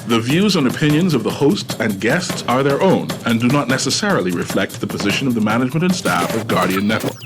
The views and opinions of the host and guests are their own and do not necessarily reflect the position of the management and staff of Guardian Network.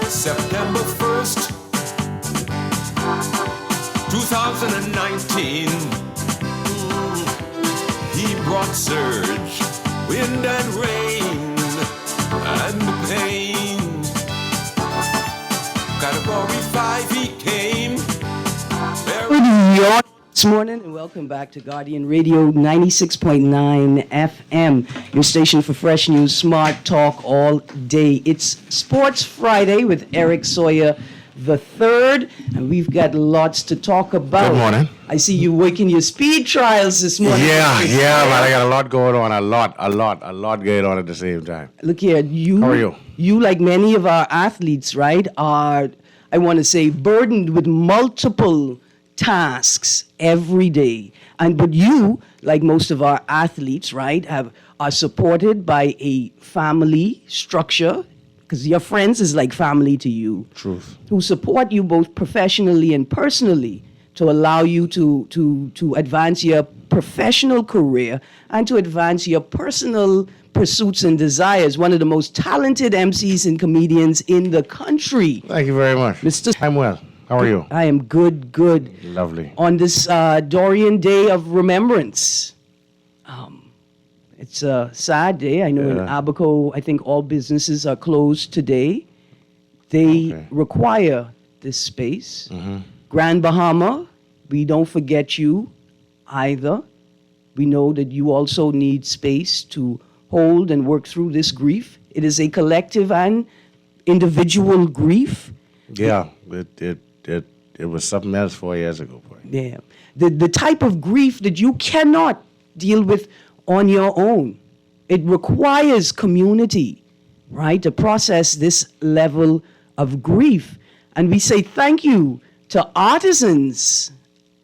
September 1st, 2019, he brought surge, wind and rain, and pain. Category 5 he came. This morning, and welcome back to Guardian Radio 96.9 FM, your station for fresh news, smart talk all day. It's Sports Friday with Eric Sawyer the third, and we've got lots to talk about. Good morning. I see you working your speed trials this morning. Yeah, man, I got a lot going on, a lot going on at the same time. Look here, How are you? You, like many of our athletes, right, are, I want to say, burdened with multiple tasks every day. But you, like most of our athletes, right, are supported by a family structure, because your friends is like family to you. Truth. Who support you both professionally and personally to allow you to advance your professional career and to advance your personal pursuits and desires. One of the most talented MCs and comedians in the country. Thank you very much. I'm well. How are you? I am good. Lovely. On this Dorian Day of Remembrance. It's a sad day. I know in Abaco, I think all businesses are closed today. They require this space. Mm-hmm. Grand Bahama, we don't forget you either. We know that you also need space to hold and work through this grief. It is a collective and individual grief. Yeah, it was something else 4 years ago, boy. Yeah. The type of grief that you cannot deal with on your own. It requires community, right, to process this level of grief. And we say thank you to artisans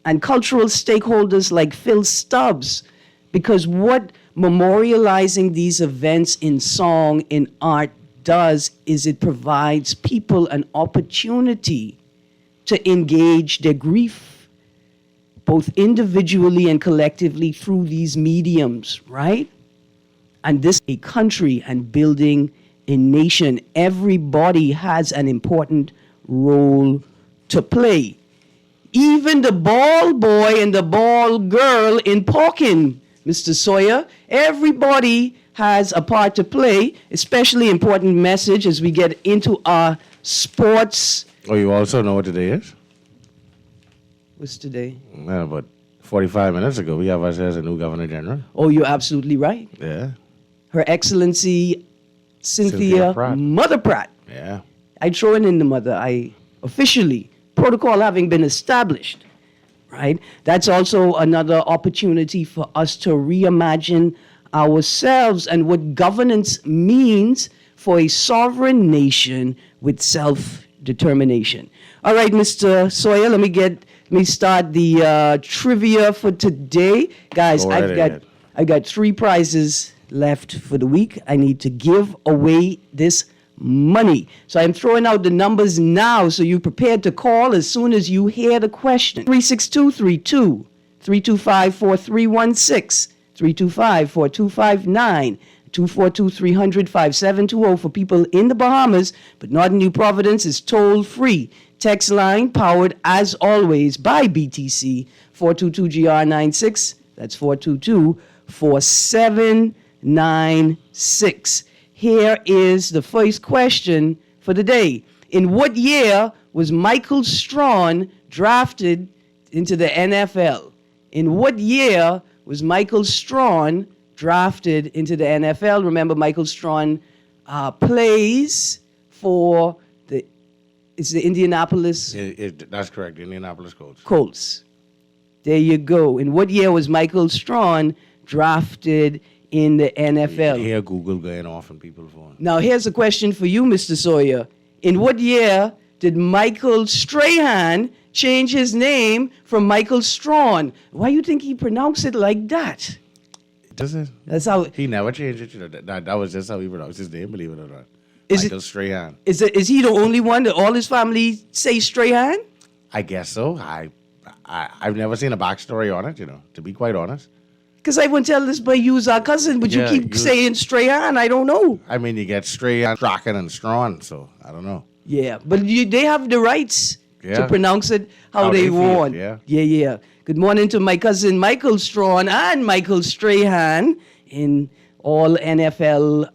and cultural stakeholders like Phil Stubbs, because what memorializing these events in song, in art does is it provides people an opportunity to engage their grief, both individually and collectively through these mediums, right? And this a country and building a nation. Everybody has an important role to play. Even the ball boy and the ball girl in Pawkin, Mr. Sawyer, everybody has a part to play, especially important message as we get into our sports. Oh, you also know what today is? What's today? Well, about 45 minutes ago, we have ourselves a new Governor General. Oh, you're absolutely right. Yeah. Her Excellency Cynthia Pratt. Mother Pratt. Yeah. I throw in the mother. I officially, protocol having been established, right? That's also another opportunity for us to reimagine ourselves and what governance means for a sovereign nation with self-determination. All right, Mr. Sawyer, let me start the trivia for today. Guys, Go right ahead. I've got 3 prizes left for the week. I need to give away this money. So I'm throwing out the numbers now so you're prepared to call as soon as you hear the question. 36232, 325-4316, 325-4259, 242-300-5720 for people in the Bahamas, but not in New Providence, is toll-free. Text line powered, as always, by BTC, 422-GR96. That's 422-4796. Here is the first question for the day. In what year was Michael Strawn drafted into the NFL? In what year was Michael Strawn drafted into the NFL? Remember, Michael Strawn plays for the Indianapolis That's correct, Indianapolis Colts. Colts. There you go. In what year was Michael Strawn drafted in the NFL? You hear Google going off on people's phone. Now, here's a question for you, Mr. Sawyer. In what year did Michael Strahan change his name from Michael Strawn? Why you think he pronounced it like that? Does it? That's how. He never changed it. You know, that was just how he pronounced his name, believe it or not. Is Michael Strahan. Is he the only one that all his family say Strahan? I guess so. I've never seen a backstory on it, to be quite honest. Because I wouldn't tell this by you's our cousin, but Yeah, you keep saying Strahan. I don't know. I mean, you get Strahan, Strachan, and Strawn, so I don't know. Yeah, but they have the rights to Yeah. pronounce it how they feel, want. yeah. Yeah. Good morning to my cousin Michael Strawn and Michael Strahan in all NFL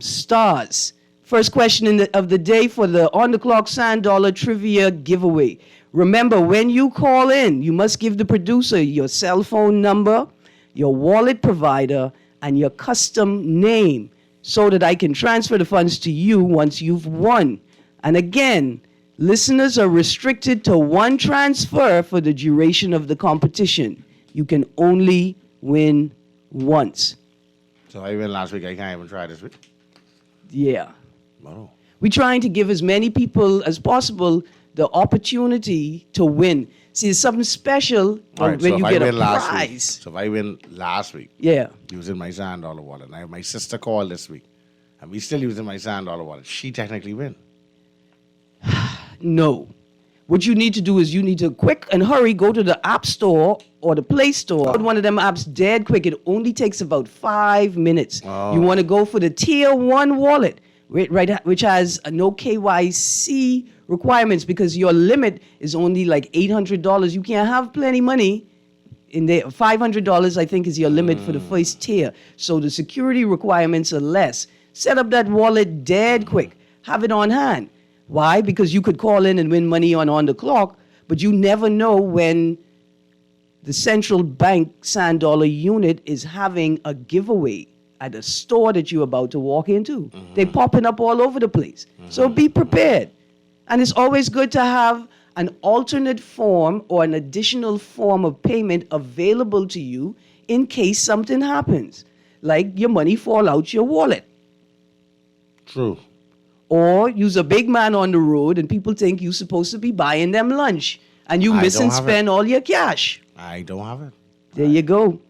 stars. First question of the day for the On the Clock Sand Dollar Trivia giveaway. Remember, when you call in, you must give the producer your cell phone number, your wallet provider, and your custom name so that I can transfer the funds to you once you've won. And again, listeners are restricted to 1 transfer for the duration of the competition. You can only win once. So I win last week. I can't even try this week. Yeah. Oh. We're trying to give as many people as possible the opportunity to win. See, it's something special All right, when so you if get I a win last prize. week, so if I win last week, Yeah. using my sand dollar wallet, and I have my sister call this week, and we still using my sand dollar wallet, she technically win. No. What you need to do is you need to quick and hurry go to the App Store or the Play Store. Download one of them apps dead quick. It only takes about 5 minutes. Oh. You want to go for the Tier 1 wallet, which has no KYC requirements because your limit is only like $800. You can't have plenty money in there. $500, I think, is your limit for the first tier. So the security requirements are less. Set up that wallet dead quick. Have it on hand. Why? Because you could call in and win money on the clock, but you never know when the central bank sand dollar unit is having a giveaway at a store that you're about to walk into. They're popping up all over the place. So be prepared. And it's always good to have an alternate form or an additional form of payment available to you in case something happens, like your money fall out your wallet. True. Or use a big man on the road and people think you're supposed to be buying them lunch and you I miss don't and have spend all your cash. I don't have it. There you go.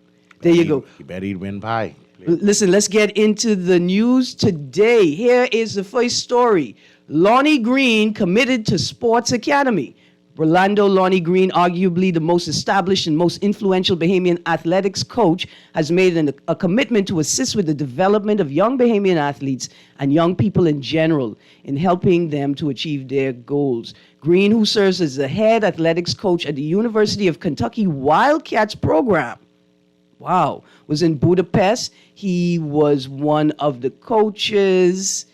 There you go. You better eat win pie. Listen, let's get into the news today. Here is the first story. Lonnie Greene committed to Sports Academy. Rolando Lonnie Greene, arguably the most established and most influential Bahamian athletics coach, has made a commitment to assist with the development of young Bahamian athletes and young people in general in helping them to achieve their goals. Greene, who serves as the head athletics coach at the University of Kentucky Wildcats program, was in Budapest. He was one of the coaches.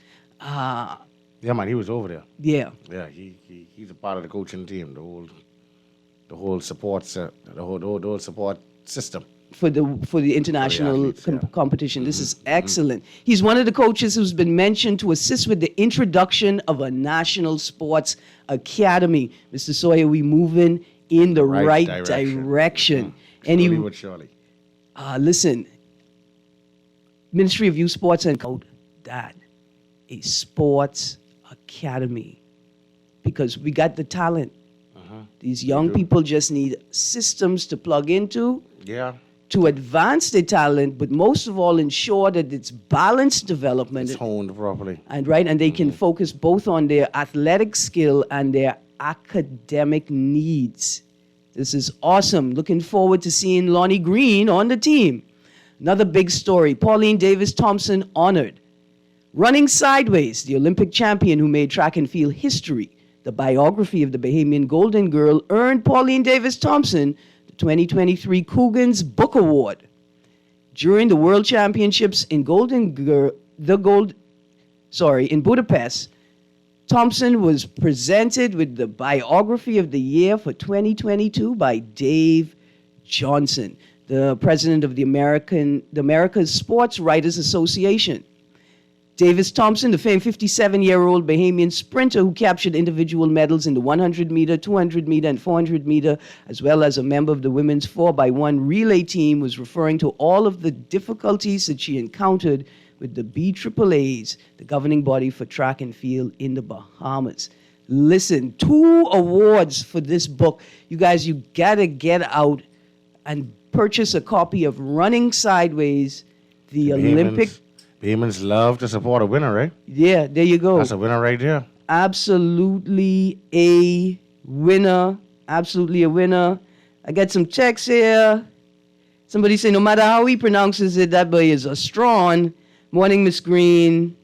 Yeah, man, he was over there. Yeah. Yeah, he's a part of the coaching team, the whole support the whole support system. For the international athletes, yeah. competition. This is excellent. He's one of the coaches who's been mentioned to assist with the introduction of a national sports academy. Mr. Sawyer, we moving in the Right right direction. direction. Slowly And but surely. listen, Ministry of Youth Sports and Code, that a sports academy, because we got the talent. These young do. people just need systems to plug into Yeah. to advance their talent, but most of all ensure that it's balanced development. It's honed properly. And they can focus both on their athletic skill and their academic needs. This is awesome. Looking forward to seeing Lonnie Greene on the team. Another big story, Pauline Davis Thompson honored. Running Sideways, the Olympic champion who made track and field history. The biography of the Bahamian Golden Girl earned Pauline Davis Thompson the 2023 Coogan's Book Award. During the World Championships in in Budapest, Thompson was presented with the Biography of the Year for 2022 by Dave Johnson, the president of the America's Sports Writers Association. Davis Thompson, the famed 57-year-old Bahamian sprinter who captured individual medals in the 100-meter, 200-meter, and 400-meter, as well as a member of the women's 4x1 relay team, was referring to all of the difficulties that she encountered with the BAAAs, the governing body for track and field in the Bahamas. Listen, 2 awards for this book. You guys, you gotta get out and purchase a copy of Running Sideways, the Olympic. Bahamians love to support a winner, right? Yeah, there you go. That's a winner right there. Absolutely a winner. Absolutely a winner. I got some texts here. Somebody say, no matter how he pronounces it, that boy is a strong. Morning, Miss Greene.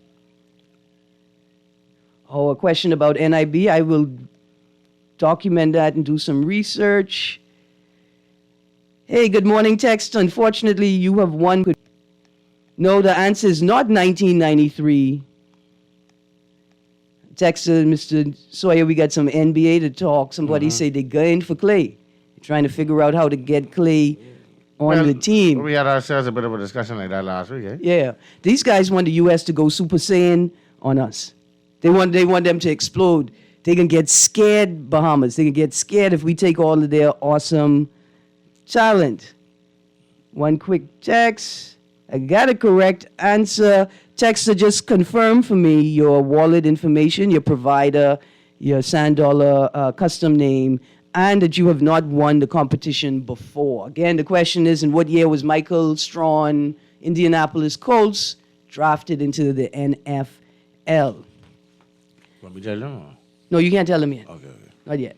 Oh, a question about NIB. I will document that and do some research. Hey, good morning, text. Unfortunately, you have won. No, the answer is not 1993. Text Mr. Sawyer, we got some NBA to talk. Somebody say they're going for Clay. Trying to figure out how to get Clay on the team. We had ourselves a bit of a discussion like that last week, eh? Yeah. These guys want the U.S. to go Super Saiyan on us. They want them to explode. They can get scared, Bahamas. They can get scared if we take all of their awesome talent. One quick text. I got a correct answer. Texter, just confirm for me your wallet information, your provider, your $100 custom name, and that you have not won the competition before. Again, the question is, in what year was Michael Strawn, Indianapolis Colts, drafted into the NFL? Want me to tell you? No, you can't tell him yet. Okay. Not yet.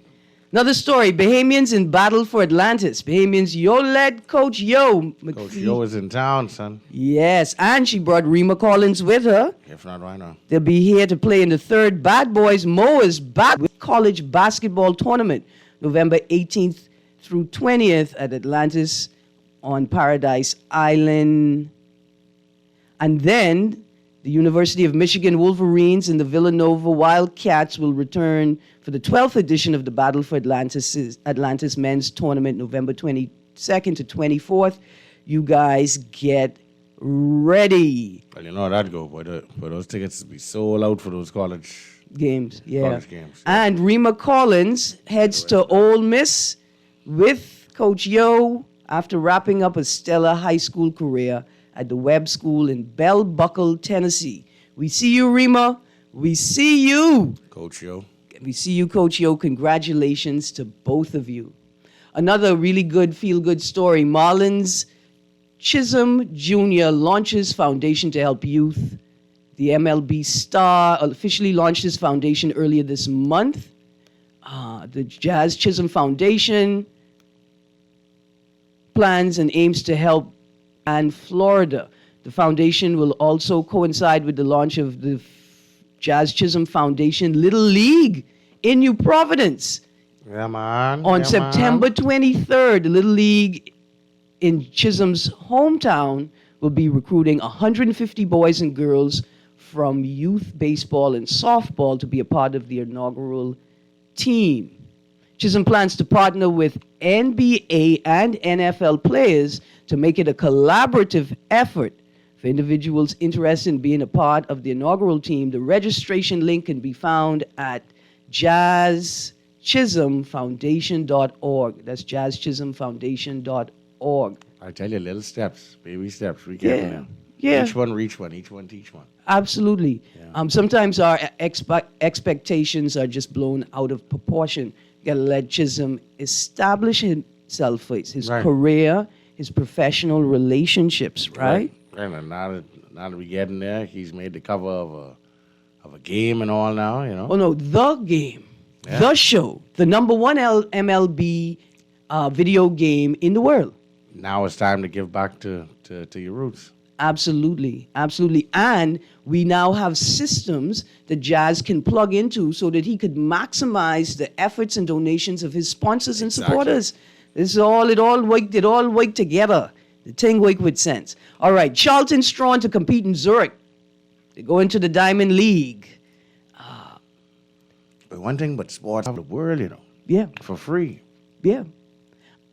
Another story, Bahamians in battle for Atlantis. Bahamians Yo-led Coach Yo. Coach Yo is in town, son. Yes, and she brought Rima Collins with her. If not right now. They'll be here to play in the 3rd Bad Boys Mowers College Basketball Tournament, November 18th through 20th at Atlantis on Paradise Island. And then the University of Michigan Wolverines and the Villanova Wildcats will return for the 12th edition of the Battle for Atlantis Men's Tournament, November 22nd to 24th. You guys get ready. Well, you know how that go, but those tickets be sold out for those college games. Yeah. College games. And Rima Collins heads to Ole Miss with Coach Yo after wrapping up a stellar high school career at the Webb School in Bell Buckle, Tennessee. We see you, Rima. We see you. Coach Yo. We see you, Coach Yo. Congratulations to both of you. Another really good, feel-good story. Marlins Chisholm Jr. launches foundation to help youth. The MLB star officially launched his foundation earlier this month. The Jazz Chisholm Foundation plans and aims to help and Florida. The foundation will also coincide with the launch of the Jazz Chisholm Foundation Little League in New Providence. Yeah, man. On Yeah, September man. 23rd, the Little League in Chisholm's hometown will be recruiting 150 boys and girls from youth baseball and softball to be a part of the inaugural team. Chisholm plans to partner with NBA and NFL players to make it a collaborative effort for individuals interested in being a part of the inaugural team. The registration link can be found at jazzchisholm.com. jazzchisholmfoundation.org. That's jazzchisholmfoundation.org. I tell you, little steps, baby steps. We get there. Yeah. Each one reach one. Each one teach one. Absolutely. Yeah. Sometimes our expectations are just blown out of proportion. You got to let Chisholm establish himself first, his Right. career, his professional relationships, right? And now that we getting there, he's made the cover of a game and all now. You know. Oh no, the game, Yeah. the show, the number one MLB video game in the world. Now it's time to give back to your roots. Absolutely, absolutely. And we now have systems that Jazz can plug into so that he could maximize the efforts and donations of his sponsors and Exactly. supporters. It all worked together. The thing worked with sense. All right, Charlton Strawn to compete in Zurich. They go into the Diamond League. But one thing, but sports of the world, Yeah, for free. yeah.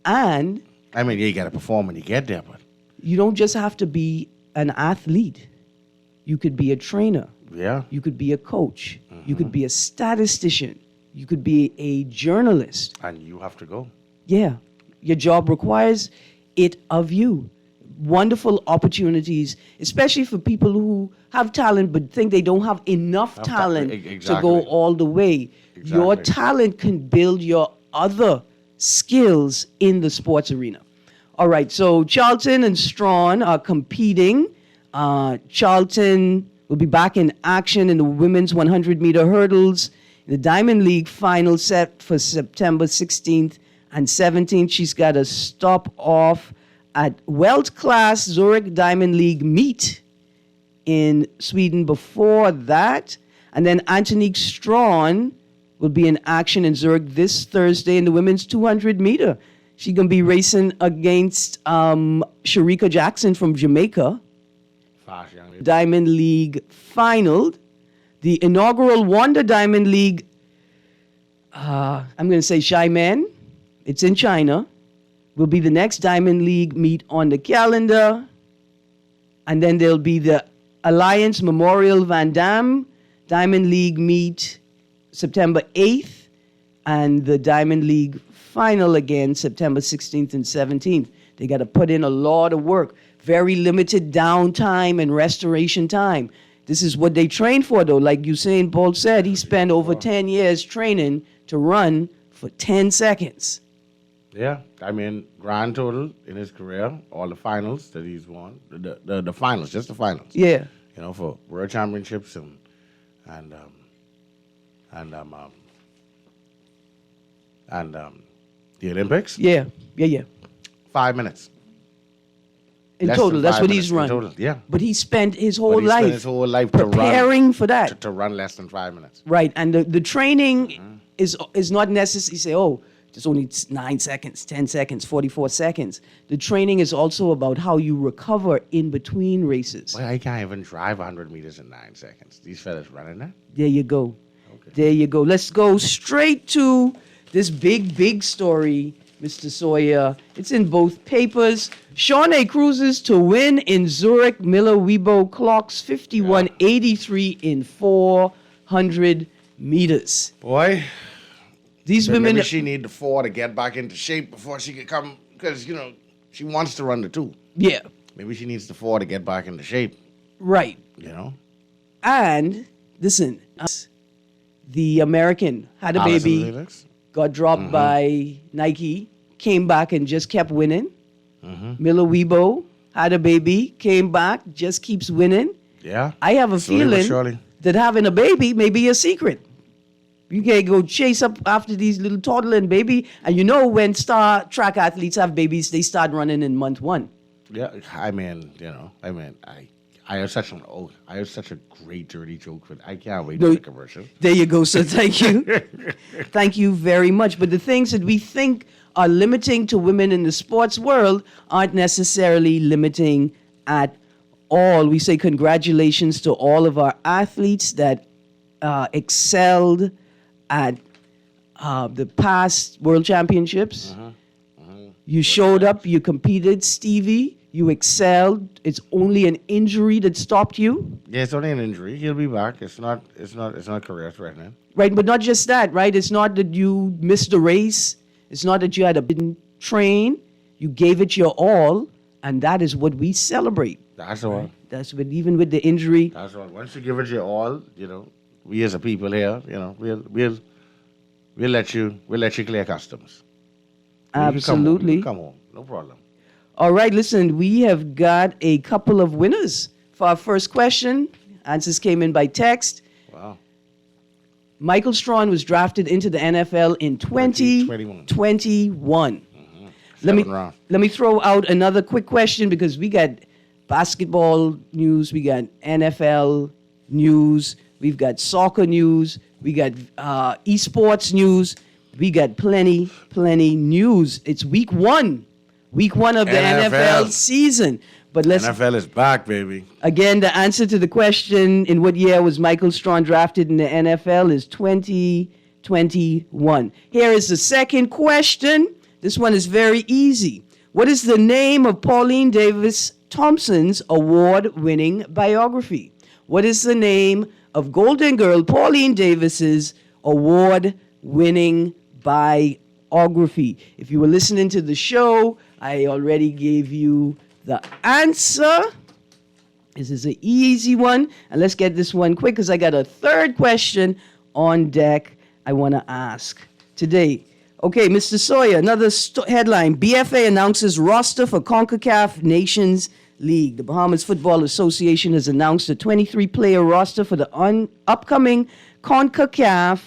And I mean, you got to perform when you get there, but you don't just have to be an athlete. You could be a trainer. yeah, You could be a coach. You could be a statistician. You could be a journalist. and you have to go. Yeah. Your job requires it of you. Wonderful opportunities, especially for people who have talent but think they don't have enough talent to exactly. go all the way. Your Exactly. talent can build your other skills in the sports arena. All right, so Charlton and Strawn are competing. Charlton will be back in action in the women's 100-meter hurdles. The Diamond League final set for September 16th and 17th. She's got to stop off at Weltklasse Zurich Diamond League meet in Sweden before that. And then Antonique Strawn will be in action in Zurich this Thursday in the women's 200-meter. She's going to be racing against Sharika Jackson from Jamaica. Fast, young lady. Diamond League final. The inaugural Wanda Diamond League, I'm going to say Xiamen. It's in China. Will be the next Diamond League meet on the calendar. And then there'll be the Alliance Memorial Van Damme Diamond League meet September 8th. And the Diamond League final again September 16th and 17th. They got to put in a lot of work. Very limited downtime and restoration time. This is what they train for, though. Like Usain Bolt said, he spent over 10 years training to run for 10 seconds. Yeah, I mean, grand total in his career, all the finals that he's won, the finals, just the finals. Yeah. For world championships and the Olympics. Yeah. 5 minutes. In Less total, than that's 5 what minutes he's in run. total, yeah. But he spent his whole But he life spent his whole life preparing for that. to run less than 5 minutes. Right. And the training is not necessary. You say, oh, it's only 9 seconds, 10 seconds, 44 seconds. The training is also about how you recover in between races. Well, I can't even drive 100 meters in 9 seconds. These fellas running that. There you go. Okay. There you go. Let's go straight to this big story, Mr. Sawyer. It's in both papers. Shawnee cruises to win in Zurich. Miller Weibo clocks 51.83 in 400 meters. Boy, These maybe women, she need the 4 to get back into shape before she could come, because, she wants to run the 2. yeah, Maybe she needs the 4 to get back into shape, right. And listen, the American had a Allison baby, Felix. got dropped by Nike, came back and just kept winning. Miller Weibo had a baby, came back, just keeps winning. Yeah. I have a Slowly but feeling surely. that having a baby may be a secret. You can't go chase up after these little toddling baby. And when star track athletes have babies, they start running in month 1. Yeah, I have such a great dirty joke with. I can't wait No. for the commercial. There you go, sir. Thank you. Thank you very much. But the things that we think are limiting to women in the sports world aren't necessarily limiting at all. We say congratulations to all of our athletes that excelled at the past World Championships. You showed up, you competed. Stevie, You excelled. It's only an injury that stopped you, Yeah, it's only an injury. He'll be back. It's not career threatening. right? But not just that, right? It's not that you missed the race. It's not that you had a didn't train. You gave it your all, and that is what we celebrate. That's all. That's what, even with the injury. That's all. Once you give it your all, we as a people here, we'll let you clear customs. Absolutely. You come home. No problem. All right, listen, we have got a couple of winners for our first question. Answers came in by text. Wow. Michael Strawn was drafted into the NFL in 2021. Seventh round. Let me throw out another quick question because we got basketball news, we got NFL news, we've got soccer news, we got esports news, we got plenty news. It's week one of the NFL season. But NFL is back, baby. Again, the answer to the question, in what year was Michael Strawn drafted in the NFL, is 2021. Here is the second question. This one is very easy. What is the name of Pauline Davis Thompson's award-winning biography? What is the name of Golden Girl Pauline Davis's award-winning biography? If you were listening to the show, I already gave you the answer. This is an easy one. And let's get this one quick because I got a third question on deck I want to ask today. Okay, Mr. Sawyer, another headline. BFA announces roster for CONCACAF Nations League. The Bahamas Football Association has announced a 23-player roster for the upcoming CONCACAF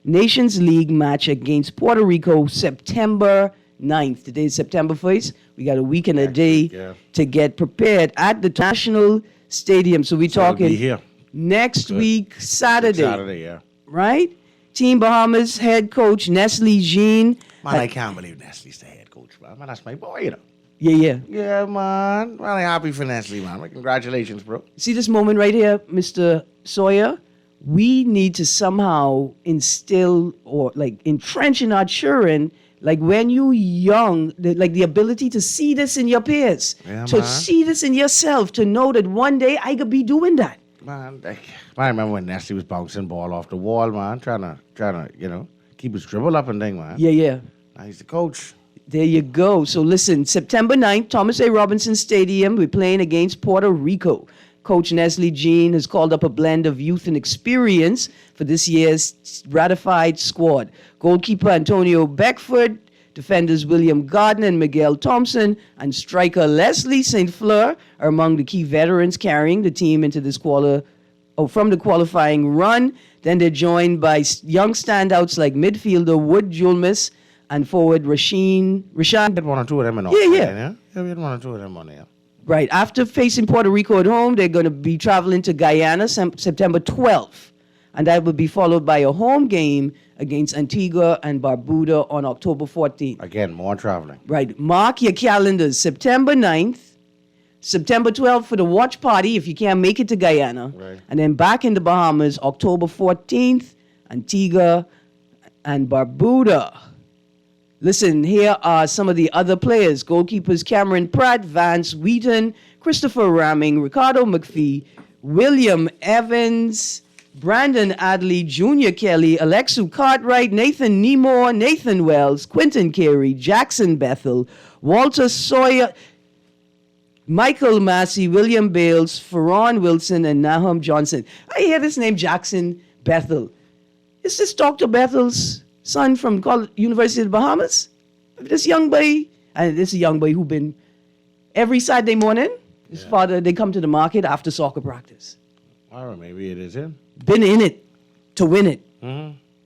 Nations League match against Puerto Rico September 9th. Today is September 1st. We got a week and a day to get prepared at the National Stadium. So we're talking here next week, Saturday. Saturday, yeah. Right? Team Bahamas head coach Nestle Jean. Man, I can't believe Nestle's the head coach, man. Man, that's my boy, Yeah. Yeah, man. Really happy for Nestle, man. Congratulations, bro. See this moment right here, Mr. Sawyer? We need to somehow instill or entrench in our children, when you young, the ability to see this in your peers, to see this in yourself, to know that one day I could be doing that. Man, I remember when Nestle was bouncing ball off the wall, man, trying to, keep his dribble up and thing, man. Yeah. Now he's the coach. There you go. So listen, September 9th, Thomas A. Robinson Stadium, we're playing against Puerto Rico. Coach Nestle Jean has called up a blend of youth and experience for this year's ratified squad. Goalkeeper Antonio Beckford, defenders William Gardner and Miguel Thompson, and striker Leslie St. Fleur are among the key veterans carrying the team into this from the qualifying run. Then they're joined by young standouts like midfielder Wood Julmus and forward Rashad. We had one or two of them in Yeah, we had one or two of them on there. Right. After facing Puerto Rico at home, they're going to be traveling to Guyana September 12th. And that will be followed by a home game against Antigua and Barbuda on October 14th. Again, more traveling. Right. Mark your calendars. September 9th, September 12th for the watch party if you can't make it to Guyana. Right. And then back in the Bahamas, October 14th, Antigua and Barbuda. Listen, here are some of the other players. Goalkeepers Cameron Pratt, Vance Wheaton, Christopher Ramming, Ricardo McPhee, William Evans, Brandon Adley, Junior Kelly, Alexu Cartwright, Nathan Nemore, Nathan Wells, Quentin Carey, Jackson Bethel, Walter Sawyer, Michael Massey, William Bales, Ferron Wilson, and Nahum Johnson. I hear this name, Jackson Bethel. Is this Dr. Bethel's son from University of the Bahamas? This young boy, and this is a young boy who been every Saturday morning. His father, they come to the market after soccer practice. All right, maybe it is him. Been in it to win it.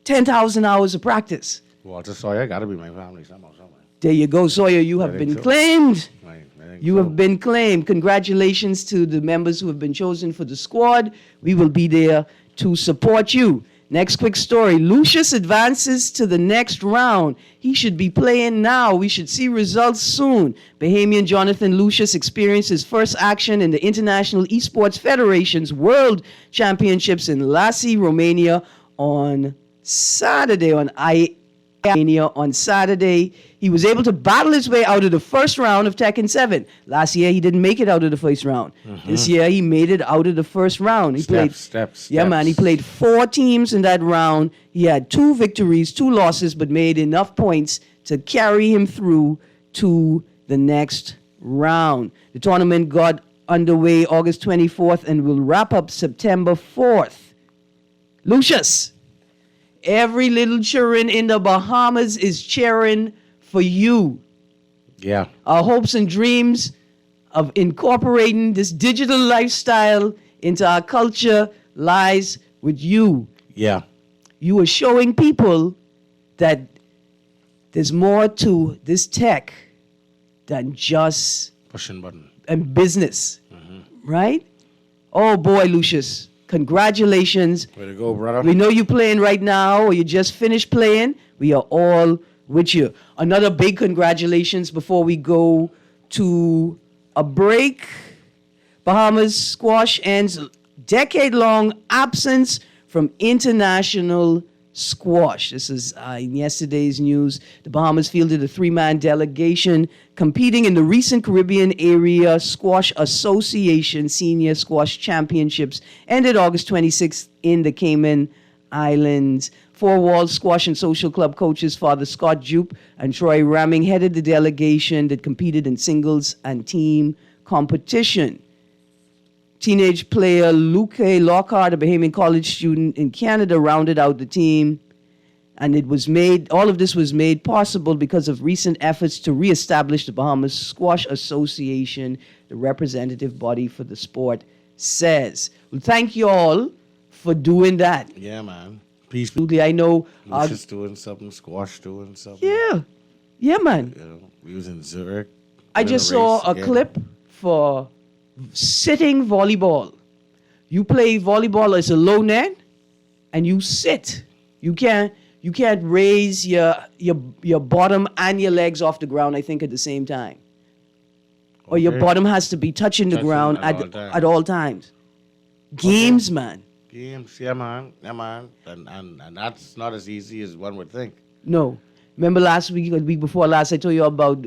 10,000 hours of practice. Walter Sawyer got to be my family somehow, somewhere. There you go, Sawyer. You have been claimed. I think You have been claimed. Congratulations to the members who have been chosen for the squad. We will be there to support you. Next quick story. Lucius advances to the next round. He should be playing now. We should see results soon. Bahamian Jonathan Lucius experienced his first action in the International Esports Federation's World Championships in Lassi, Romania on Saturday. He was able to battle his way out of the first round of Tekken 7. Last year, he didn't make it out of the first round. This year, he made it out of the first round. He played Steps. Yeah, man. He played 4 teams in that round. He had 2 victories, 2 losses, but made enough points to carry him through to the next round. The tournament got underway August 24th and will wrap up September 4th. Lucius, every little children in the Bahamas is cheering for you. Yeah. Our hopes and dreams of incorporating this digital lifestyle into our culture lies with you. Yeah. You are showing people that there's more to this tech than just Pushing button. and business, right? Oh boy, Lucius, congratulations. Way to go, brother. We know you're playing right now or you just finished playing. We are all with you. Another big congratulations before we go to a break. Bahamas squash ends decade-long absence from international squash. This is in yesterday's news. The Bahamas fielded a 3-man delegation competing in the recent Caribbean Area Squash Association Senior Squash Championships ended August 26th in the Cayman Islands. Four Walls Squash and Social Club coaches Father Scott Jupe and Troy Ramming headed the delegation that competed in singles and team competition. Teenage player Luke Lockhart, a Bahamian college student in Canada, rounded out the team. And all of this was made possible because of recent efforts to reestablish the Bahamas Squash Association, the representative body for the sport says. Well, thank you all for doing that. Yeah, man. Peace. Absolutely, I know. Lucius doing something. Squash doing something. Yeah, man. You know, we was in Zurich. I winning just saw a race. clip for sitting volleyball. You play volleyball as a low net, and you sit. You can't raise your bottom and your legs off the ground, I think, at the same time. Or your Okay. bottom has to be touching the Touching ground at all times. Games, man. Games, yeah, man. Yeah, man. And that's not as easy as one would think. No. Remember last week, or the week before last, I told you about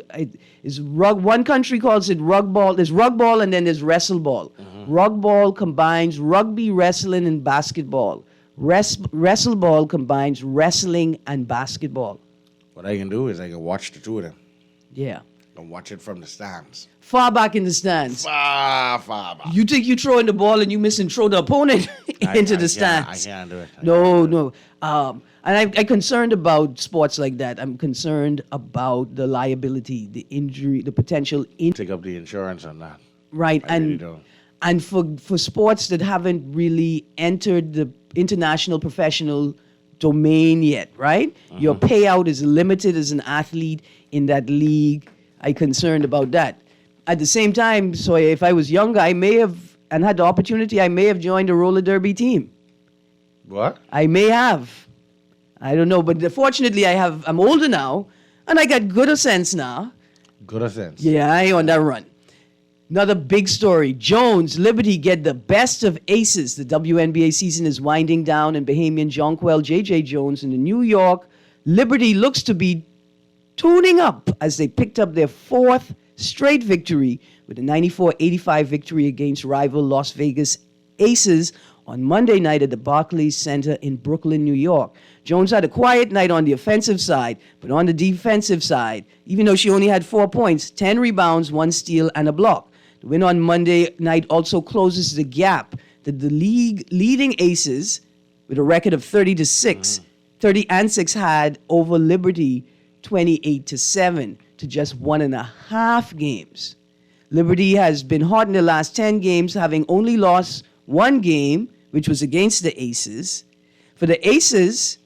one country calls it rug ball. There's rug ball and then there's wrestle ball. Rug ball combines rugby, wrestling, and basketball. Wrestle ball combines wrestling and basketball. What I can do is I can watch the two of them. Yeah. And watch it from the stands. Far back in the stands. Far back. You think you throwing the ball and you miss and throw the opponent into the stands. I can't do it. No. And I'm concerned about sports like that. I'm concerned about the liability, the injury, the potential injury. Take up the insurance on that. Right. I really don't. And for sports that haven't really entered the international professional domain yet, right? Your payout is limited as an athlete in that league. I'm concerned about that. At the same time, so if I was younger, I may have, and had the opportunity, I may have joined a roller derby team. What? I may have. I don't know, but fortunately I'm older now, and I got gooder sense now. Good sense. Yeah, I ain't on that run. Another big story. Jones, Liberty get the best of aces. The WNBA season is winding down, and Bahamian Jonquel J.J. Jones in the New York Liberty looks to be tuning up as they picked up their 4th straight victory with a 94-85 victory against rival Las Vegas Aces on Monday night at the Barclays Center in Brooklyn, New York. Jones had a quiet night on the offensive side, but on the defensive side, even though she only had 4 points, 10 rebounds, 1 steal, and a block. The win on Monday night also closes the gap that the league leading Aces, with a record of 30-6 had over Liberty 28-7 to just 1.5 games. Liberty has been hot in the last 10 games, having only lost 1 game, which was against the Aces. For the Aces,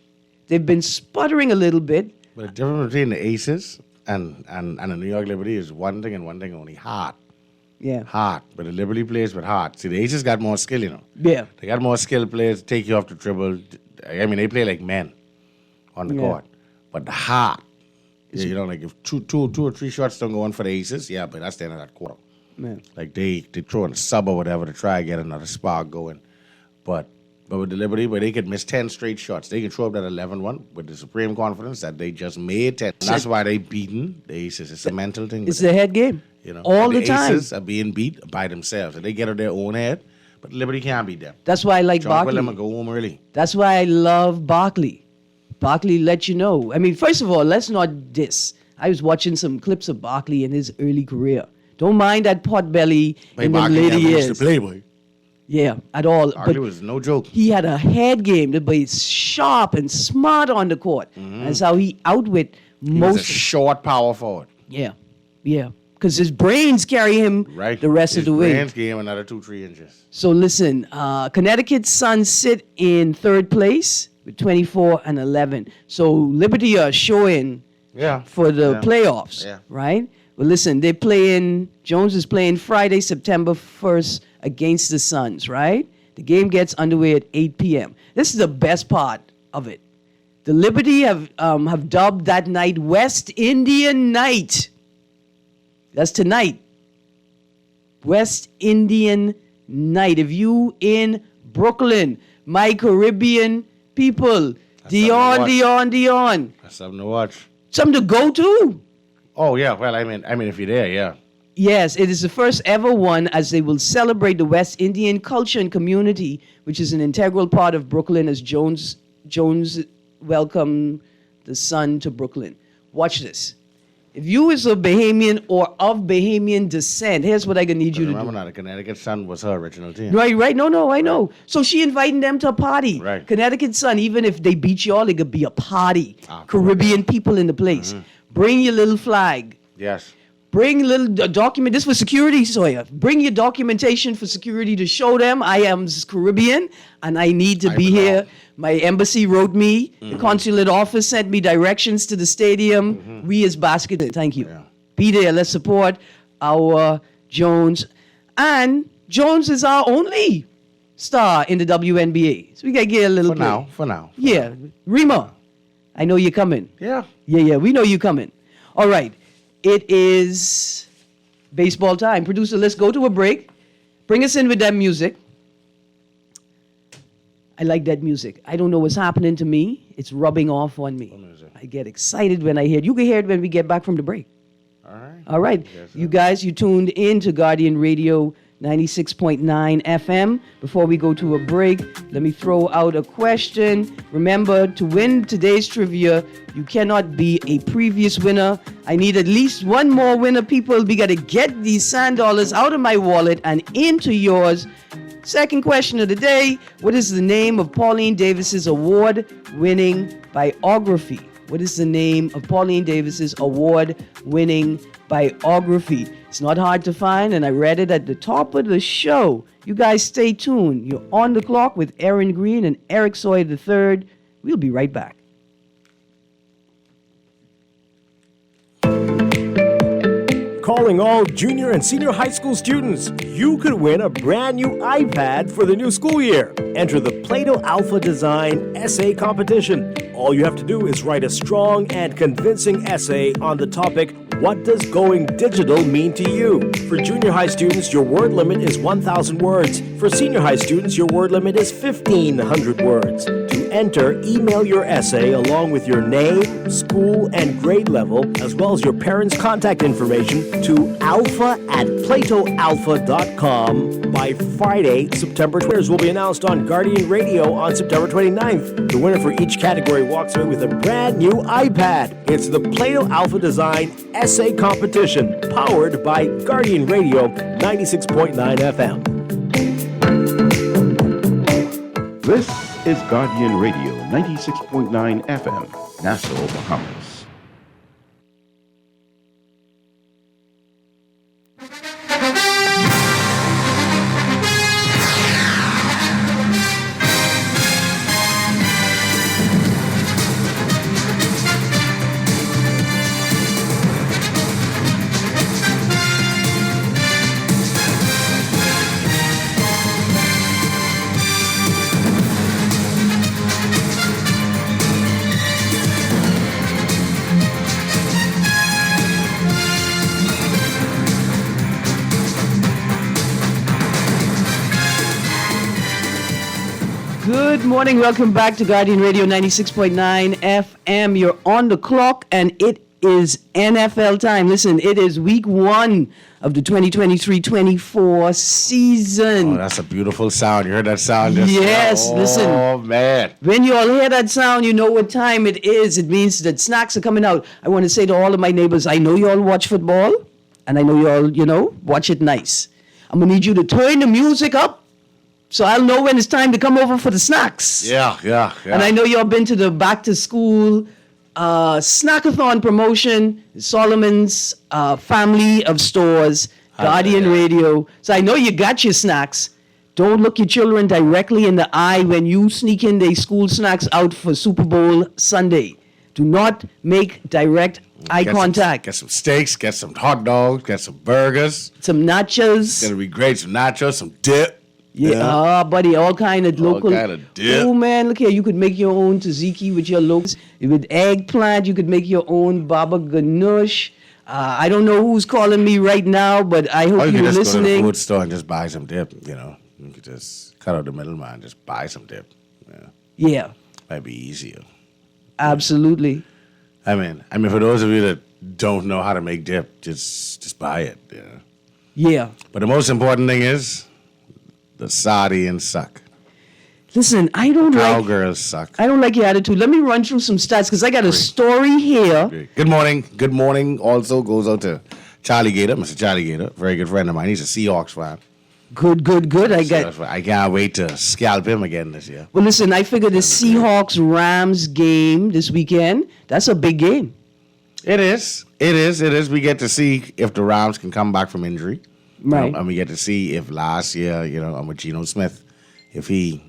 they've been sputtering a little bit. But the difference between the Aces and the New York Liberty is one thing and one thing only: heart. Yeah. Heart. But the Liberty plays with heart. See, the Aces got more skill, you know. Yeah. They got more skilled players, take you off the dribble. I mean, they play like men on the Yeah. court. But the heart, you know, like if two or three shots don't go on for the Aces, yeah, but that's the end of that quarter. Man. Like they throw in a sub or whatever to try to get another spark going. But But with the Liberty, where they could miss 10 straight shots, they can show up at 11-1 with the supreme confidence that they just made 10. And that's why they beaten the Aces. It's a mental thing. It's the head game. You know, all and the time. Aces are being beat by themselves. And they get on their own head, but Liberty can't beat them. That's why I like Jump with them Barkley. and go home early. That's why I love Barkley. Barkley let you know. I mean, first of all, let's not diss. I was watching some clips of Barkley in his early career. Don't mind that pot belly in the later years. Playboy. Yeah, at all. Barkley was no joke. He had a head game, but he's sharp and smart on the court. That's how he outwit He was a most. short power forward. Yeah. Because his brains carry him Right. the rest of the way. His game another 2-3 inches. So listen, Connecticut's Suns sit in third place with 24 and 11. So Liberty are showing Yeah. for the Yeah. playoffs, Yeah. right? Well, listen, Jones is playing Friday, September 1st against the Suns, right? The game gets underway at 8 p.m. This is the best part of it. The Liberty have dubbed that night West Indian Night. That's tonight. West Indian Night. If you in Brooklyn, my Caribbean people, Dion. That's something to watch. Something to go to. Oh yeah, well I mean if you're there, yeah. Yes, it is the first ever one as they will celebrate the West Indian culture and community, which is an integral part of Brooklyn as Jones welcomed the sun to Brooklyn. Watch this. If you is a Bahamian or of Bahamian descent, here's what I gonna need you to Remember do. now, the Connecticut Sun was her original team. Right. No, I know. So she inviting them to a party. Right. Connecticut Sun, even if they beat you all, it could be a party. Caribbean people in the place. Bring your little flag. Yes. Bring a little document. This for security, Sawyer. Bring your documentation for security to show them I am Caribbean and I need to be belong. here. My embassy wrote me. The consulate office sent me directions to the stadium. We as basketball. Thank you. Yeah. Be there. Let's support our Jones. And Jones is our only star in the WNBA. So we got to get a little play. For now. Yeah. Rima, I know you're coming. Yeah. Yeah, we know you coming. All right. It is baseball time. Producer, let's go to a break. Bring us in with that music. I like that music. I don't know what's happening to me. It's rubbing off on me. I get excited when I hear it. You can hear it when we get back from the break. All right. Yes, sir. You guys, you tuned in to Guardian Radio 96.9 FM. Before we go to a break, let me throw out a question. Remember, to win today's trivia, you cannot be a previous winner. I need at least one more winner, people. We got to get these sand dollars out of my wallet and into yours. Second question of the day, what is the name of Pauline Davis's award-winning biography? What is the name of Pauline Davis's award-winning biography? It's not hard to find, and I read it at the top of the show. You guys stay tuned. You're on the clock with Erin Greene and Eric Sawyer III. We'll be right back. Calling all junior and senior high school students, you could win a brand new iPad for the new school year. Enter the Plato Alpha Design Essay Competition. All you have to do is write a strong and convincing essay on the topic, what does going digital mean to you? For junior high students, your word limit is 1,000 words. For senior high students, your word limit is 1,500 words. To enter, email your essay along with your name, school, and grade level, as well as your parents' contact information to alpha@platoalpha.com by Friday, September 20th. Winners will be announced on Guardian Radio on September 29th. The winner for each category walks away with a brand new iPad. It's the Plato Alpha Design Essay Competition, powered by Guardian Radio 96.9 FM. This is Guardian Radio 96.9 FM, Nassau, Bahamas. Good morning. Welcome back to Guardian Radio 96.9 FM. You're on the clock, and it is NFL time. Listen, it is week 1 of the 2023-24 season. Oh, that's a beautiful sound. You heard that sound? Just Yes, now? listen. Oh, man. When you all hear that sound, you know what time it is. It means that snacks are coming out. I want to say to all of my neighbors, I know you all watch football, and I know you all, watch it nice. I'm going to need you to turn the music up so I'll know when it's time to come over for the snacks. Yeah. And I know you all been to the back to school snackathon promotion, Solomon's family of stores, Guardian Radio. So I know you got your snacks. Don't look your children directly in the eye when you sneak in their school snacks out for Super Bowl Sunday. Do not make direct eye contact. Get some steaks, get some hot dogs, get some burgers. Some nachos. It's going to be great. Some nachos, some dip. Yeah, buddy, all kind of local. All kind of dip. Oh, man, look here. You could make your own tzatziki with your locals. With eggplant, you could make your own baba ganoush. I don't know who's calling me right now, but I hope you you're could just go to the listening. food store and just buy some dip, You could just cut out the middleman, just buy some dip. Yeah, Might be easier. absolutely. I mean, for those of you that don't know how to make dip, just buy it. Yeah. But the most important thing is the sardines suck. Listen, I don't Cowgirls suck. like your attitude. Let me run through some stats because I got a story here. Good morning. Good morning also goes out to Charlie Gator, Mr. Charlie Gator, very good friend of mine. He's a Seahawks fan. Good. I can't wait to scalp him again this year. Well, listen, I figure the Seahawks-Rams game this weekend, that's a big game. It is. We get to see if the Rams can come back from injury. Right. And we get to see if last year, with Geno Smith, if he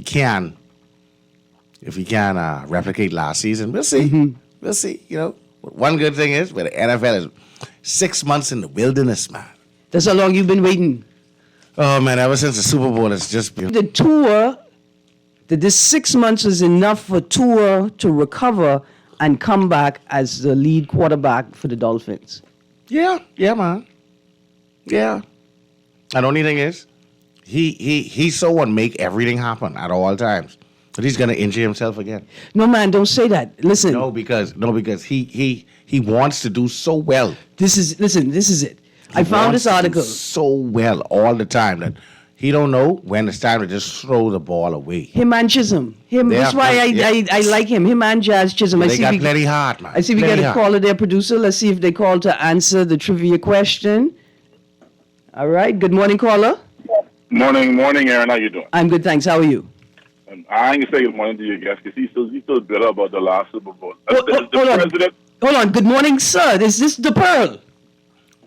can replicate last season. We'll see. Mm-hmm. We'll see. One good thing is, where the NFL is 6 months in the wilderness, man. That's how long you've been waiting. Oh man, ever since the Super Bowl, it's just been. The tour, that this 6 months was enough for Tour to recover and come back as the lead quarterback for the Dolphins. Yeah, man. Yeah. And the only thing is, he's so one make everything happen at all times that he's gonna injure himself again. No, man, don't say that. Listen. No, because he wants to do so well. This is it. I found this article. So well all the time that he don't know when it's time to just throw the ball away. Him and Chisholm. That's why I like him. Him and Jazz Chisholm. They got plenty hard, man. I see we got a call of their producer. Let's see if they call to answer the trivia question. All right. Good morning, caller. Morning, Erin. How you doing? I'm good, thanks. How are you? I ain't gonna say good morning to your guest because he's still bitter about the last Super Bowl. Hold on. Good morning, sir. Is this the Pearl?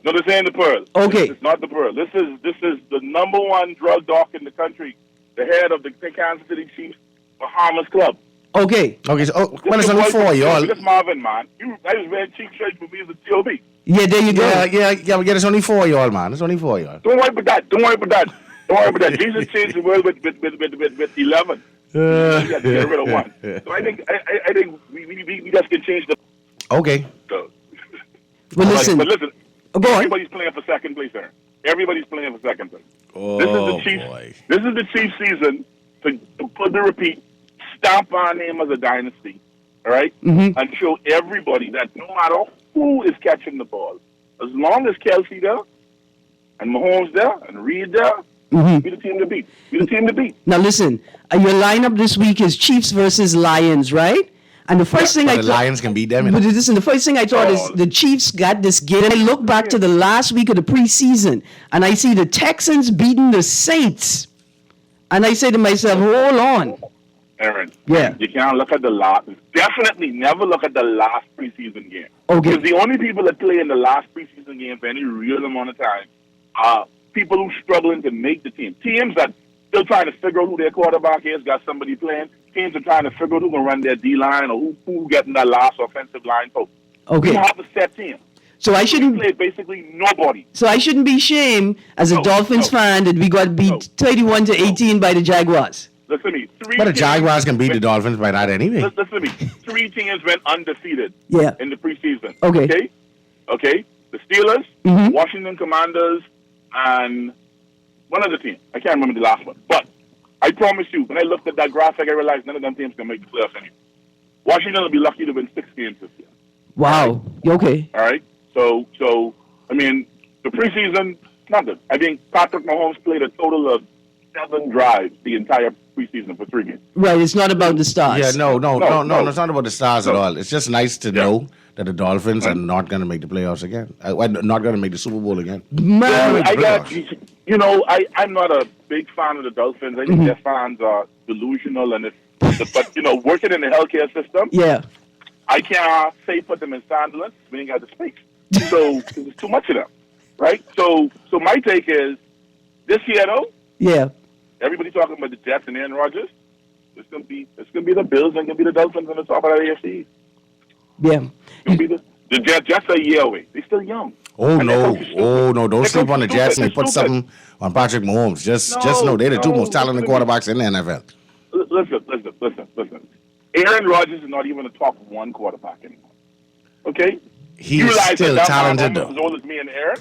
No, this ain't the Pearl. Okay. It's not the Pearl. This is the number one drug doc in the country, the head of the Kansas City Chiefs Bahamas Club. Okay. So, it's only 4 y'all. This Marvin, man. I was wearing cheap shirts with me as a T.O.B. Yeah, there you go. Yeah, it's only 4 y'all, man. It's only 4 y'all. Don't worry about that. Jesus changed the world with 11. We got to get rid of one. So I think we just can change the. Okay. So, Well, listen. But listen. Go on. Everybody's playing for second place, Aaron. Everybody's playing for second place. Oh, this is the Chiefs. boy. This is the Chiefs' season to put the repeat, stamp our name as a dynasty, all right? Mm-hmm. And show everybody that no matter who is catching the ball, as long as Kelsey there, and Mahomes there, and Reed there, be the team to beat. Be the team to beat. Now listen, your lineup this week is Chiefs versus Lions, right? And the first thing I the thought, Lions can beat them. but listen, the first thing I thought is the Chiefs got this game. And I look back to the last week of the preseason, and I see the Texans beating the Saints, and I say to myself, hold on. Aaron, Yeah. you can't look at the last. Definitely never look at the last preseason game. Okay. Because the only people that play in the last preseason game for any real amount of time are people who struggling to make the team. Teams that still trying to figure out who their quarterback is, got somebody playing. Teams are trying to figure out who can run their D-line or who getting that last offensive line post. Okay. We have a set team. So I We shouldn't. play basically nobody. So I shouldn't be ashamed as a No, Dolphins no. fan that we got beat No. 31-18 by the Jaguars. Listen to me. But the Jaguars can beat the Dolphins by that anyway. Listen to me. 3 teams went undefeated Yeah. in the preseason. Okay. Okay? The Steelers, Mhm. Washington Commanders, and one other team. I can't remember the last one. But I promise you, when I looked at that graphic, I realized none of them teams can make the playoffs anymore. Washington will be lucky to win 6 games this year. Wow. Okay. All right. So I mean, the preseason, nothing. I think Patrick Mahomes played a total of 7 drives the entire preseason for 3 games. Right. It's not about the stars. Yeah, no. It's not about the stars at No. all. It's just nice to know that the Dolphins are not going to make the playoffs again. Not going to make the Super Bowl again. Man, I got, I'm not a big fan of the Dolphins. I think their fans are delusional, and but working in the healthcare system, yeah. I can't say put them in Sunderland. We ain't got the space, so there's too much of them, right? So my take is this year though. Yeah. Everybody talking about the Jets and Aaron Rodgers. It's gonna be the Bills and gonna be the Dolphins on the top of the AFC. Yeah. It's gonna be the Jets are a year away. They're still young. Oh And no! they're stupid. Oh no! Don't They're sleep on the stupid. Jets and They're put stupid. something on Patrick Mahomes. Just know they're the two most talented quarterbacks in the NFL. Listen. Aaron Rodgers is not even a top 1 quarterback anymore. Okay? He's You realize still that talented Mahomes is though. as old as me and Aaron?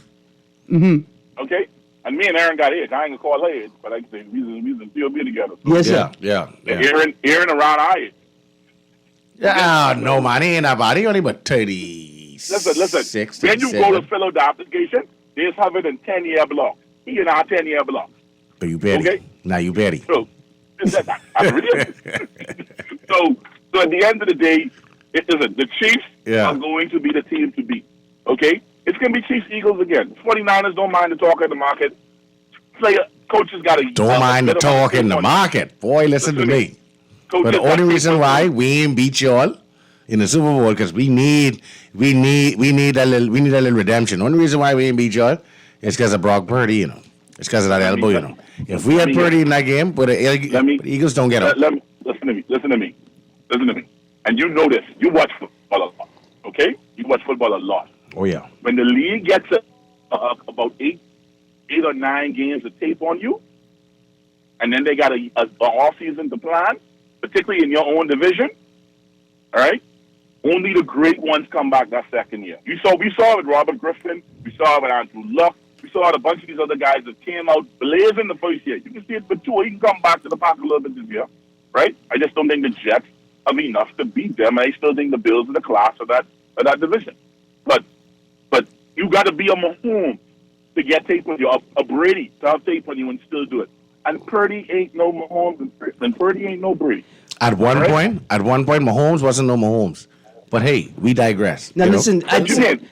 Mm-hmm. Okay? And me and Aaron got age. I ain't gonna call her age, but I can say we still be together. So Yes, sir. Yeah. Aaron around our age. Yeah, no man, he ain't that bad. He only about 30. Listen. When you go to Philadelphia, they have it in 10-year blocks. He in our 10-year blocks. But you bet. Okay. Now you bet. So, I'm real. So at the end of the day, the Chiefs are going to be the team to beat. Okay? It's going to be Chiefs Eagles again. 49ers don't mind the talk in the market. Coaches got to Don't mind the talk in the market. Boy, listen to me. But the only reason why we ain't beat y'all in the Super Bowl because we need a little redemption. Only reason why we ain't beat y'all is because of Brock Purdy, It's because of that elbow, If we had Purdy in that game, but the Eagles don't get him. Listen to me. And you know this. You watch football a lot, okay? You watch football a lot. Oh yeah. When the league gets about 8 or 9 games of tape on you, and then they got an off season to plan, particularly in your own division, all right? Only the great ones come back that second year. We saw it with Robert Griffin. We saw it with Andrew Luck. We saw it a bunch of these other guys that came out blazing the first year. You can see it for 2. He can come back to the pack a little bit this year, right? I just don't think the Jets have enough to beat them. I still think the Bills are the class of that division. But you got to be a Mahomes to get tape on you, a Brady to have tape on you and still do it. And Purdy ain't no Mahomes, and Purdy ain't no Brady. At one point, Mahomes wasn't no Mahomes. But hey, we digress. Now listen,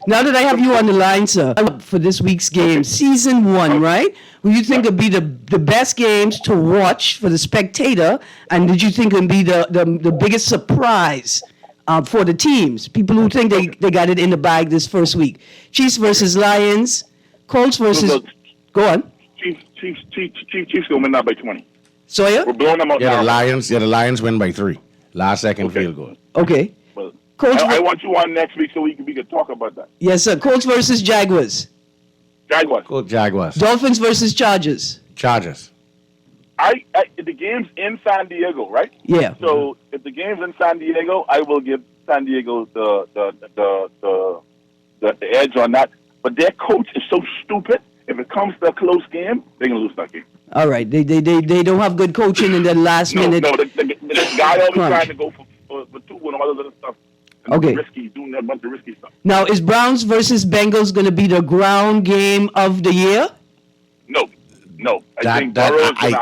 now that I have you on the line, sir, for this week's game, season 1, right? Who you think would be the best games to watch for the spectator, and did you think would be the biggest surprise for the teams? People who think they got it in the bag this first week. Chiefs versus Lions, Colts versus. Go on. Chiefs gonna win that by 20. Sawyer? We're blowing them out. Yeah, the Lions win by 3. Last second field goal. Okay. Well, Colts. I want you on next week so we can talk about that. Yes, sir. Colts versus Jaguars. Jaguars. Go Jaguars. Dolphins versus Chargers. Chargers. The game's in San Diego, right? Yeah. So if the game's in San Diego, I will give San Diego the edge on that. But their coach is so stupid. If it comes to a close game, they're gonna lose that game. All right. They don't have good coaching in the last minute. No, the guy always Crunch. trying to go for 2 and all this other stuff. And Okay. doing a bunch of risky stuff. Now, is Browns versus Bengals going to be the ground game of the year? No. I think Burrow's gonna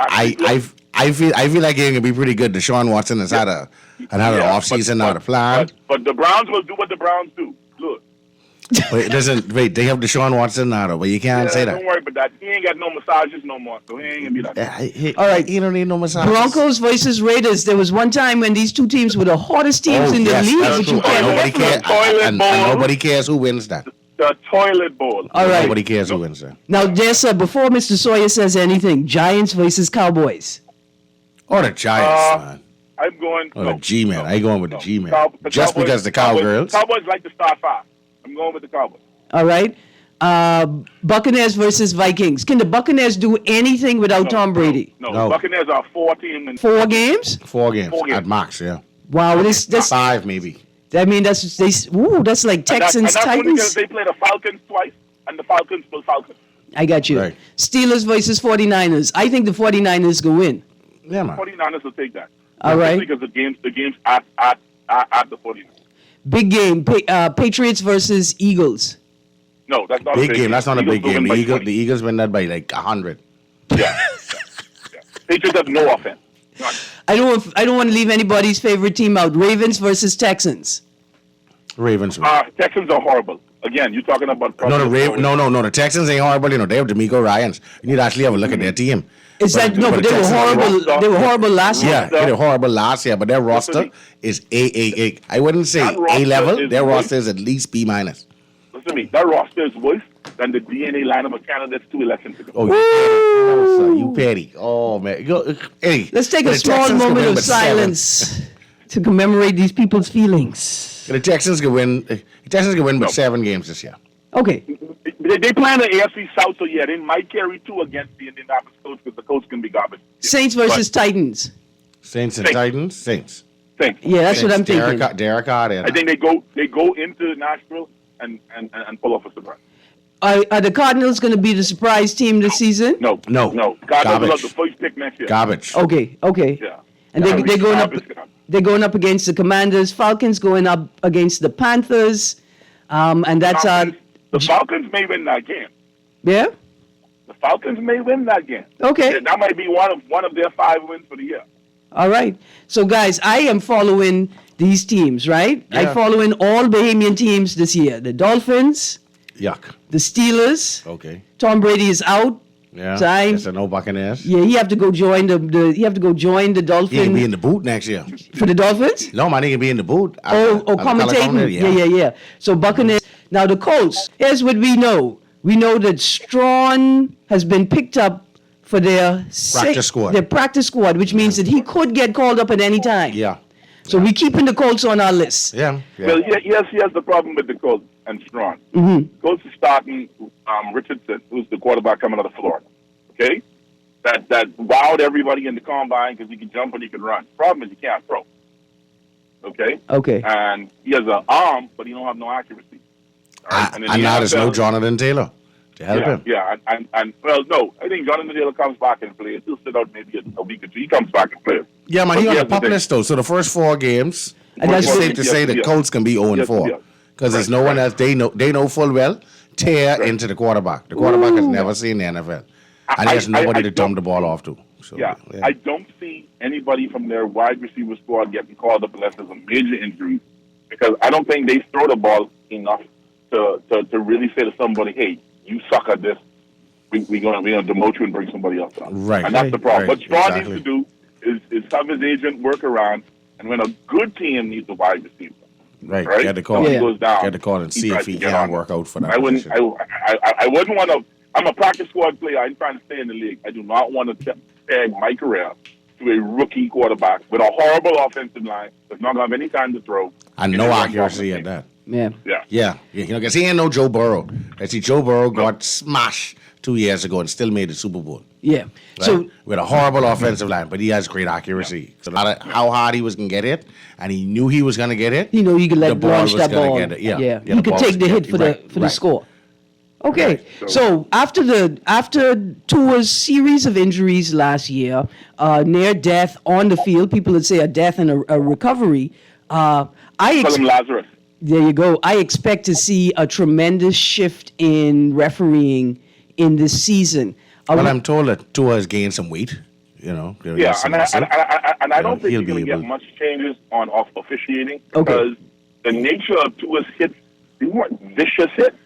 I feel like it's gonna be pretty good. Deshaun Watson has had an off season now to plan. But the Browns will do what the Browns do. Look. Wait, they have Deshaun Watson now, though, but you can't say that. Don't worry about that. He ain't got no massages no more, so he ain't gonna be like that. All right. He don't need no massage. Broncos versus Raiders. There was one time when these two teams were the hottest teams in the league, but you can't. And nobody cares who wins that. The toilet bowl. All right. Nobody cares who wins that. Now, dear sir, before Mr. Sawyer says anything, Giants versus Cowboys. Oh, the Giants, man. I'm going. Oh, the G-man. I ain't going with the G-man. The Just Cowboys- because the Cowgirls. Cowboys like to start 5. I'm going with the Cowboys. All right. Buccaneers versus Vikings. Can the Buccaneers do anything without Tom Brady? No. Buccaneers are 4-team and 4 games? 4 games 4 games. at max, yeah. Wow, this 5 maybe. I mean that's like Texans and that's only Titans. because they play the Falcons twice, and the Falcons will Falcons. I got you. Right. Steelers versus 49ers. I think the 49ers will win. Yeah, man. 49ers will take that. All right. Because the game's at the 49ers. Big game. Patriots versus Eagles. No, that's not Big a big game. That's not a Eagles big will game. win by The 20. Eagles win that by like 100. Yeah. Patriots have no offense. None. I don't want to leave anybody's favorite team out. Ravens versus Texans. Ravens win. Texans are horrible. Again, you're talking about No, the Texans ain't horrible. You know, they have D'Amico Ryans. You need to actually have a look at their team. Is that no? But they were Texans- horrible. They were horrible last year. Yeah, they were horrible last year, but their roster is A. I wouldn't say That A roster level. is Their worse. roster is at least B minus. Listen to me. That roster is worse than the DNA lineup of candidates 2 elections ago. Oh, you petty. Oh man, hey, Let's take the a small Texans can moment win of by 7. silence to commemorate these people's feelings. The Texans can win. The Texans can win by 7 games this year. Okay. They play in the AFC South, so yeah, they might carry 2 against the Indianapolis Colts because the Colts can be garbage. Yeah. Saints versus Titans. Saints and Saints. Titans. Saints. Thanks. Yeah, that's what I'm thinking. Derek Carr. I think they go into Nashville and pull off a surprise. Are the Cardinals going to be the surprise team this season? No. No. Cardinals will Garbage. have the first pick next year. Garbage. Okay. Yeah. And Garbage, they're going up. garbage, garbage. They're going up against the Commanders. Falcons going up against the Panthers. And that's The Falcons may win that game. yeah. The Falcons may win that game. Okay. That might be one of their 5 wins for the year. All right. So, guys, I am following these teams, right? Yeah. I'm following all Bahamian teams this year. The Dolphins, Yuck. the Steelers. Okay. Tom Brady is out. Yeah. Time. That's a no Buccaneers. Yeah, he have to go join the he have to go join the He can be Dolphins in the boot next year. for the Dolphins. No, man, he can be in the boot. Oh, as a color commentating. commentator, Yeah. So Buccaneers. Now the Colts. Here's what we know. We know that Strawn has been picked up for their Practice squad. Their practice squad, which means that he could get called up at any time. Yeah. So we keeping the Colts on our list. Yeah. Well, yes, he has the problem with the Colts and Strong. Mm-hmm. Colts is starting Richardson, who's the quarterback coming out of Florida. Okay? That wowed everybody in the combine because he can jump and he can run. Problem is he can't throw. Okay? Okay. And he has an arm, but he don't have no accuracy. All right? And in the now there's no NFL Jonathan Taylor to help him. Yeah, and well, no, I think Jonathan Taylor comes back and plays. He'll sit out maybe a week or two. He comes back and plays. Yeah, man, But he on here's the pup thing. list though. So the first 4 games, And that's it's what- safe to say the Yes. Colts can be 0-4 Yes. because there's Right, no one right. else. They know full well tear into the quarterback. The quarterback has never seen the NFL, and there's nobody to dump the ball off to. So, Yeah, I don't see anybody from their wide receiver squad getting called up unless there's a major injury, because I don't think they throw the ball enough to really say to somebody, "Hey, you suck at this. We're gonna demote you and bring somebody else on." Right. And that's the problem. Right, What Strawn exactly. needs to do is have his agent work around, and when a good team needs a wide receiver, right. right? Get the call. Somebody Yeah. goes down. Get the call and he see tries if he to get can on. work out for that I wouldn't. position. I wouldn't want to. I'm a practice squad player. I'm trying to stay in the league. I do not want to tag my career to a rookie quarterback with a horrible offensive line that's not going to have any time to throw. And no accuracy at that. Yeah. Yeah. Yeah, because he ain't no Joe Burrow. I see Joe Burrow got smashed 2 years ago and still made the Super Bowl. Yeah. Right? So With a horrible offensive line, but he has great accuracy. So no matter how hard he was going to get it, and he knew he was going to get it, you know you can the let ball launch was that gonna ball. get it. Yeah, You the could ball take was the hit get- for the right. score. Okay. Right, So after Tua's series of injuries last year, near death on the field, people would say a death and a recovery. Call him Lazarus. There you go. I expect to see a tremendous shift in refereeing in this season. Well, I'm told that Tua has gained some weight. You know, Yeah, and I don't think he'll you're going be to get able- much changes on off officiating Okay. because the nature of Tua's hits, they weren't vicious hits.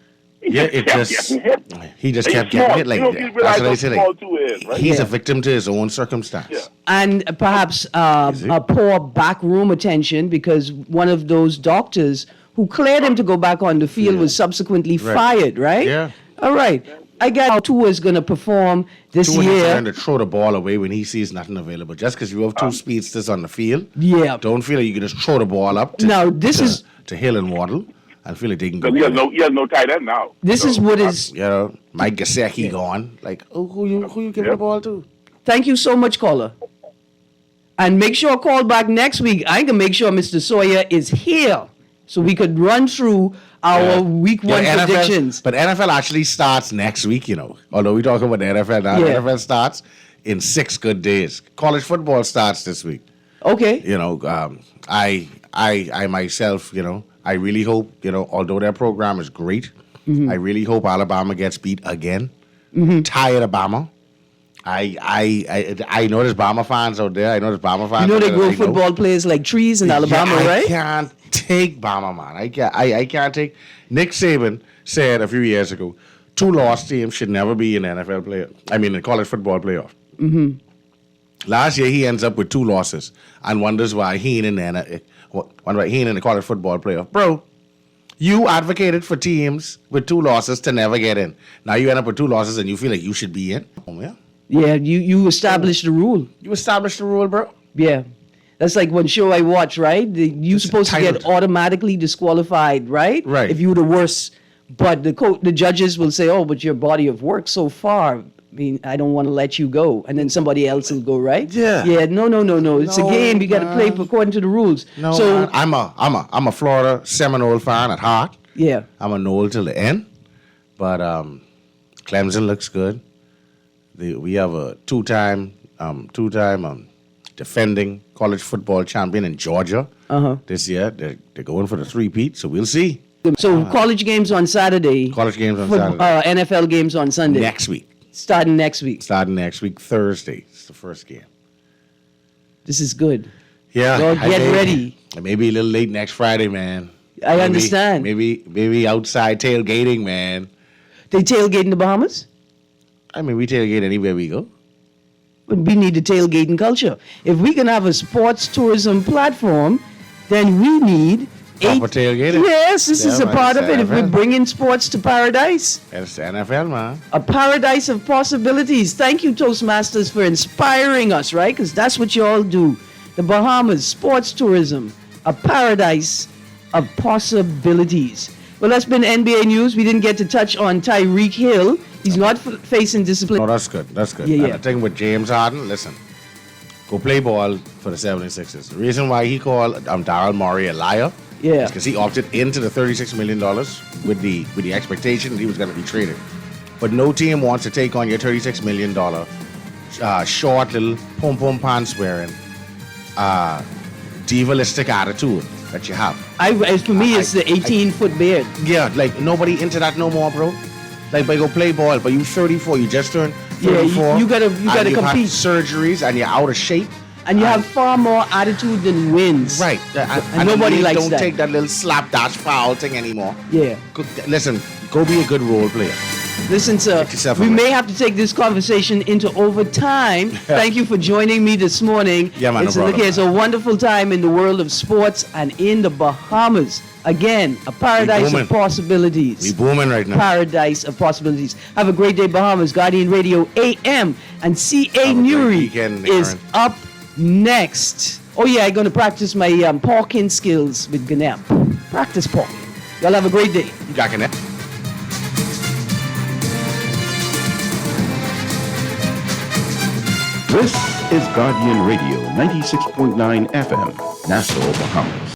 He Yeah, just it kept just getting hit. he just He's kept small. getting hit like you know, that. you That's realize what I how said. small Tua is, right? He's Yeah. a victim to his own circumstance. Yeah. And perhaps a poor backroom attention because one of those doctors who cleared him to go back on the field was subsequently Right. fired, right? Yeah. All right. I got how Tua is going to perform this Tua needs to year. learn to throw the ball away when he sees nothing available. Just because you have 2 speedsters on the field, Yeah. don't feel like you can just throw the ball up to, Now, this is- to Hill and Waddle and feel like they can go. Because with it. he has no tight end now. This is what is. You know, Mike Gesicki gone. Like, oh, who you giving Yeah. the ball to? Thank you so much, caller. And make sure call back next week. I can make sure Mr. Sawyer is here so we could run through our week one Yeah, predictions. But NFL actually starts next week, you know. Although we talk about the NFL now, Yeah. NFL starts. in 6 good days. College football starts this week. Okay. You know, I myself, I really hope, although their program is great, I really hope Alabama gets beat again. Tired of Bama. I know there's Bama fans out there. I know there's Bama fans. You know out they there grow that I know. football players like trees in Alabama, I right? can't take Bama, man. I can't take. Nick Saban said a few years ago, 2 loss teams should never be in NFL playoff. I mean, in college football playoff. Last year he ends up with 2 losses and wonders why he ain't in the college football playoff. Bro, you advocated for teams with 2 losses to never get in. Now you end up with 2 losses and you feel like you should be in. Oh yeah. Yeah, you established the rule. You established the rule, bro. Yeah. That's like one show I watch, right? You're supposed to get entitled. automatically disqualified, right? Right. If you were the worst. But the judges will say, oh, but your body of work so far, I mean, I don't want to let you go. And then somebody else will go, right? Yeah. Yeah, no. It's a No, game. You got to play man. according to the rules. No, So, man, I'm a Florida Seminole fan at heart. yeah. I'm a Noel till the end. But Clemson looks good. We have a two-time defending college football champion in Georgia this year. They're going for the 3-peat, so we'll see. So college games on Saturday. College games on foot- Saturday. NFL games on Sunday. Next week. Starting next week. Starting next week, Thursday. It's the first game. This is good. Yeah. Well, get ready. Maybe a little late next Friday, man. I understand. Maybe outside tailgating, man. They tailgate in the Bahamas? I mean, we tailgate anywhere we go. But we need a tailgating culture. If we can have a sports tourism platform, then we need Proper tailgating. Yes, this is a man, part it's of it. If we're NFL. bringing sports to paradise, It's the NFL, man. a paradise of possibilities. Thank you, Toastmasters, for inspiring us, right? Because that's what you all do. The Bahamas, sports tourism, a paradise of possibilities. Well, that's been NBA news. We didn't get to touch on Tyreek Hill. He's not facing discipline. No, that's good. That's good. Yeah, And yeah. the thing with James Harden, listen, go play ball for the 76ers. The reason why he called Daryl Morey a liar Yeah. is because he opted into the $36 million with the expectation that he was going to be traded. But no team wants to take on your $36 million short little pom-pom pants wearing divalistic attitude that you have. For me, it's the 18-foot beard. Yeah, like nobody into that no more, bro. Like, but go play ball, but you 34, you just turned Yeah, 34. you gotta and you've compete. had surgeries and you're out of shape. And you have far more attitude than wins. Right. And nobody the league likes don't that. take that little slapdash foul thing anymore. Yeah. Listen, go be a good role player. Listen, sir, Get yourself we a may rest. have to take this conversation into overtime. Thank you for joining me this morning. Yeah, man, no It's problem, it's a wonderful time in the world of sports and in the Bahamas. Again, a paradise booming. of possibilities. We booming right now. Paradise of possibilities. Have a great day, Bahamas. Guardian Radio AM and CA Have a great Newry weekend, is Erin. up next. Oh yeah, I'm going to practice my parking skills with Ganep. Practice parking. Y'all have a great day. Got connect. This is Guardian Radio 96.9 FM, Nassau, Bahamas.